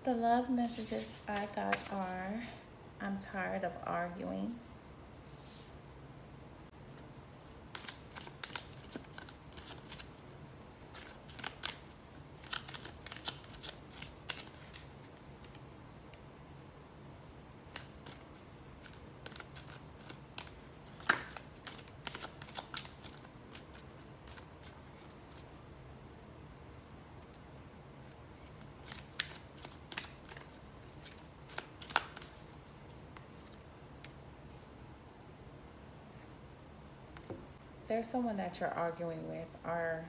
The love messages I got are, I'm tired of arguing. There's someone that you're arguing with or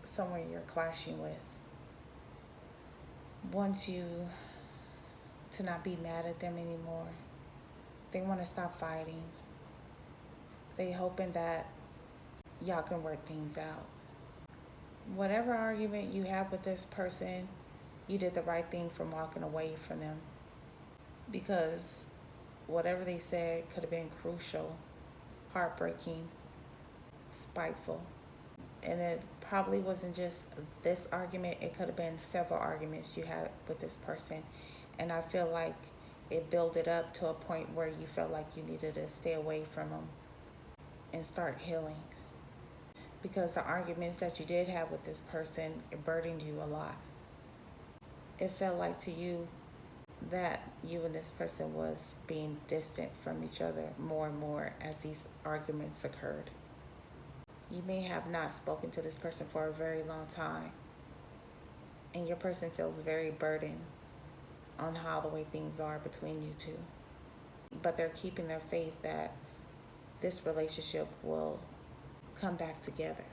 someone you're clashing with wants you to not be mad at them anymore. They want to stop fighting. They hoping that y'all can work things out. Whatever argument you have with this person, you did the right thing from walking away from them, because whatever they said could have been crucial, heartbreaking, spiteful. And it probably wasn't just this argument, it could have been several arguments you had with this person. And I feel like it built it up to a point where you felt like you needed to stay away from them and start healing. Because the arguments that you did have with this person, it burdened you a lot. It felt like to you that you and this person was being distant from each other more and more as these arguments occurred. You may have not spoken to this person for a very long time, and your person feels very burdened on how the way things are between you two. But they're keeping their faith that this relationship will come back together.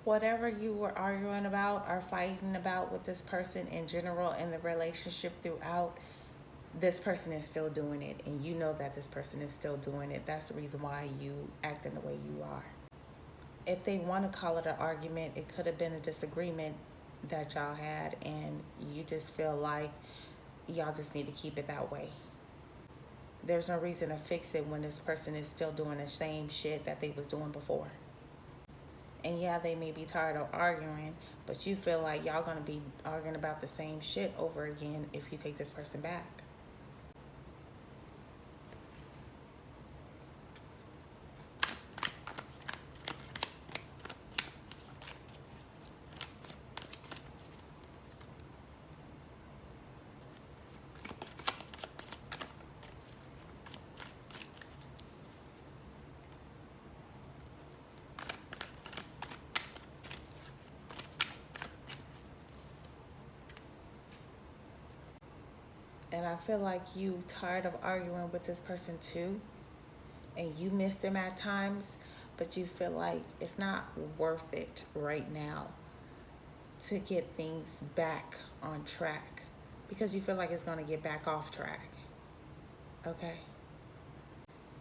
Whatever you were arguing about or fighting about with this person in general in the relationship throughout, this person is still doing it, and you know that this person is still doing it. That's the reason why you act in the way you are. If they want to call it an argument, it could have been a disagreement that y'all had, and you just feel like y'all just need to keep it that way. There's no reason to fix it when this person is still doing the same shit that they was doing before. And yeah, they may be tired of arguing, but you feel like y'all gonna be arguing about the same shit over again if you take this person back. And I feel like you tired of arguing with this person too, and you miss them at times, but you feel like it's not worth it right now to get things back on track, because you feel like it's going to get back off track. Okay?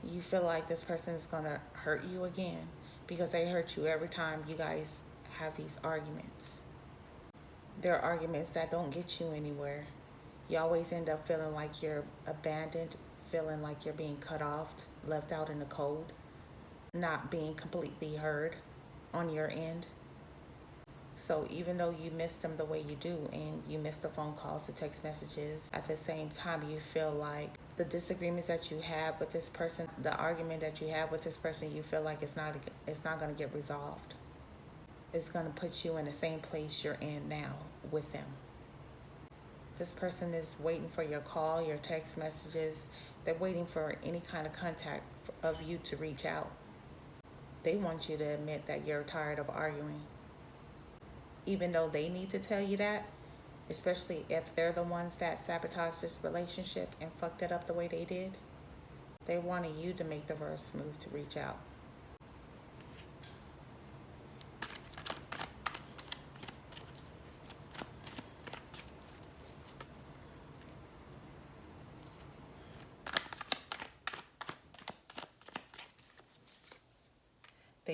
You feel like this person is going to hurt you again, because they hurt you every time you guys have these arguments. They're arguments that don't get you anywhere. You always end up feeling like you're abandoned, feeling like you're being cut off, left out in the cold, not being completely heard on your end. So even though you miss them the way you do, and you miss the phone calls, the text messages, at the same time you feel like the disagreements that you have with this person, the argument that you have with this person, you feel like it's not going to get resolved. It's going to put you in the same place you're in now with them. This person is waiting for your call, your text messages. They're waiting for any kind of contact of you to reach out. They want you to admit that you're tired of arguing. Even though they need to tell you that, especially if they're the ones that sabotaged this relationship and fucked it up the way they did, they wanted you to make the first move to reach out.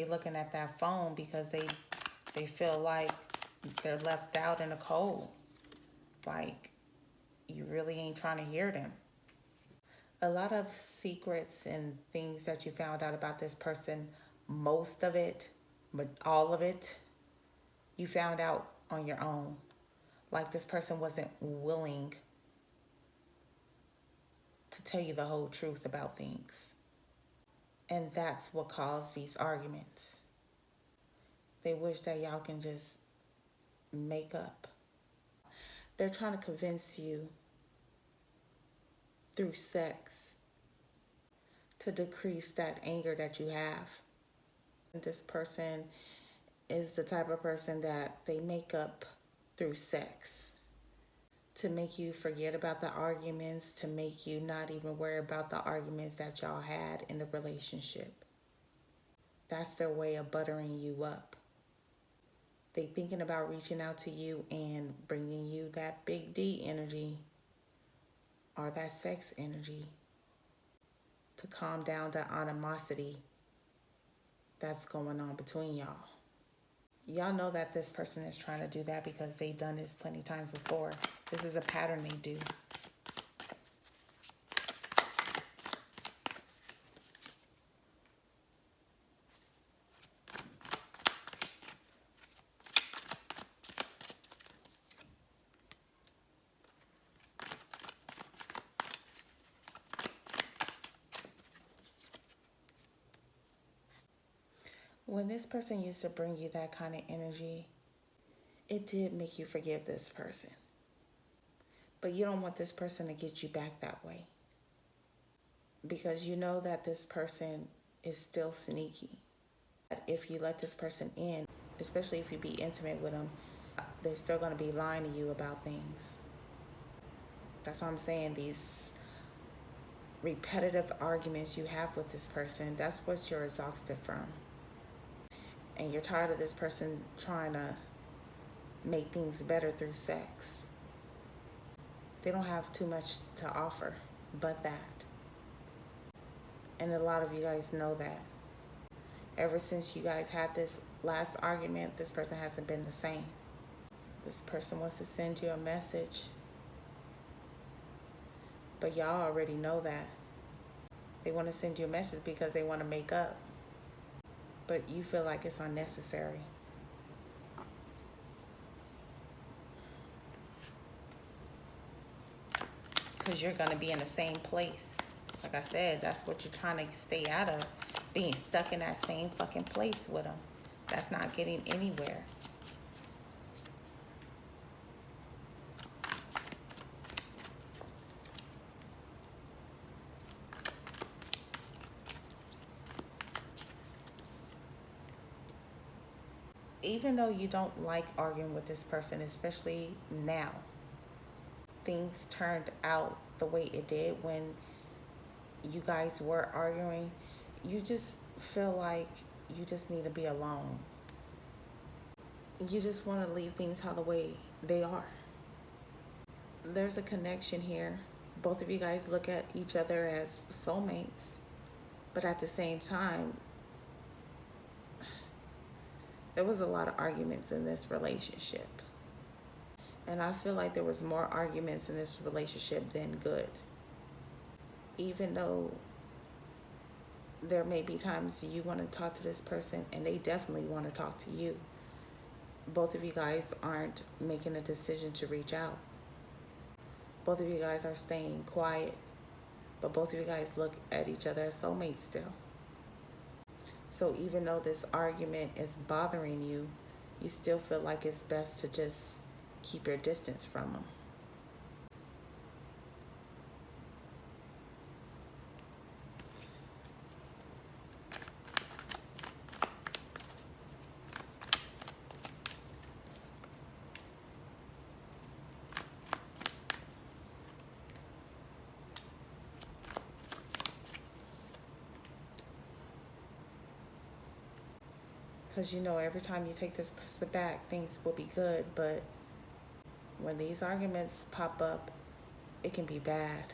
they looking at that phone because they feel like they're left out in the cold. Like, you really ain't trying to hear them. A lot of secrets and things that you found out about this person, most of it, but all of it, you found out on your own. Like, this person wasn't willing to tell you the whole truth about things. And that's what caused these arguments. They wish that y'all can just make up. They're trying to convince you through sex to decrease that anger that you have. This person is the type of person that they make up through sex to make you forget about the arguments, to make you not even worry about the arguments that y'all had in the relationship. That's their way of buttering you up. They thinking about reaching out to you and bringing you that big D energy or that sex energy to calm down the animosity that's going on between y'all. Y'all know that this person is trying to do that because they've done this plenty times before. This is a pattern they do. When this person used to bring you that kind of energy, it did make you forgive this person. But you don't want this person to get you back that way. Because you know that this person is still sneaky. If you let this person in, especially if you be intimate with them, they're still going to be lying to you about things. That's what I'm saying. These repetitive arguments you have with this person, that's what you're exhausted from. And you're tired of this person trying to make things better through sex. They don't have too much to offer but that. And a lot of you guys know that. Ever since you guys had this last argument, this person hasn't been the same. This person wants to send you a message, but y'all already know that. They want to send you a message because they want to make up, but you feel like it's unnecessary. Because you're going to be in the same place. Like I said, that's what you're trying to stay out of. Being stuck in that same fucking place with them. That's not getting anywhere. Even though you don't like arguing with this person, especially now, things turned out the way it did when you guys were arguing, you just feel like you just need to be alone. You just want to leave things how the way they are. There's a connection here. Both of you guys look at each other as soulmates, but at the same time, there was a lot of arguments in this relationship. And I feel like there was more arguments in this relationship than good. Even though there may be times you want to talk to this person and they definitely want to talk to you. Both of you guys aren't making a decision to reach out. Both of you guys are staying quiet, but both of you guys look at each other as soulmates still. So even though this argument is bothering you, you still feel like it's best to just keep your distance from them. Because you know every time you take this person back, things will be good. But when these arguments pop up, it can be bad.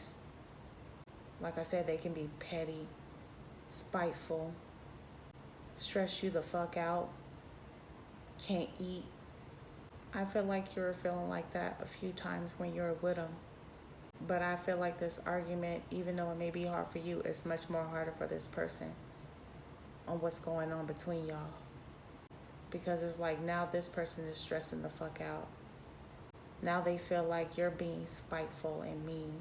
Like I said, they can be petty, spiteful, stress you the fuck out, can't eat. I feel like you were feeling like that a few times when you were with him. But I feel like this argument, even though it may be hard for you, is much more harder for this person on what's going on between y'all. Because it's like now this person is stressing the fuck out. Now they feel like you're being spiteful and mean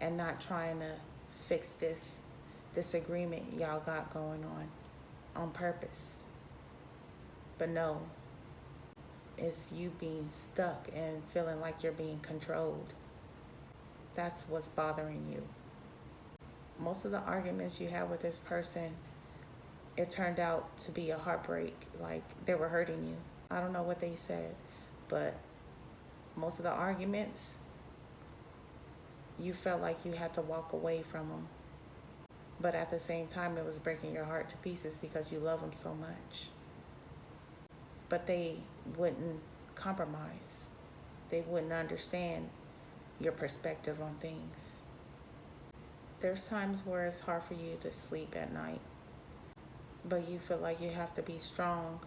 and not trying to fix this disagreement y'all got going on purpose. But no, it's you being stuck and feeling like you're being controlled. That's what's bothering you. Most of the arguments you have with this person, it turned out to be a heartbreak. Like they were hurting you. I don't know what they said, but most of the arguments, you felt like you had to walk away from them. But at the same time, it was breaking your heart to pieces because you love them so much. But they wouldn't compromise. They wouldn't understand your perspective on things. There's times where it's hard for you to sleep at night, but you feel like you have to be strong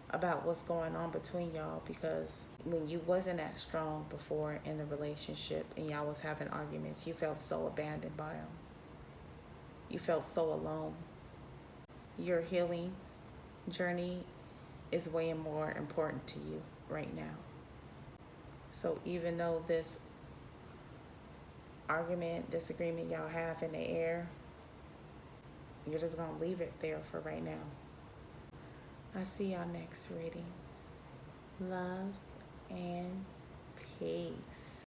about what's going on between y'all, because when you wasn't that strong before in the relationship and y'all was having arguments, you felt so abandoned by him. You felt so alone. Your healing journey is way more important to you right now. So even though this disagreement y'all have in the air, you're just gonna leave it there for right now. I see y'all next reading. Love and peace.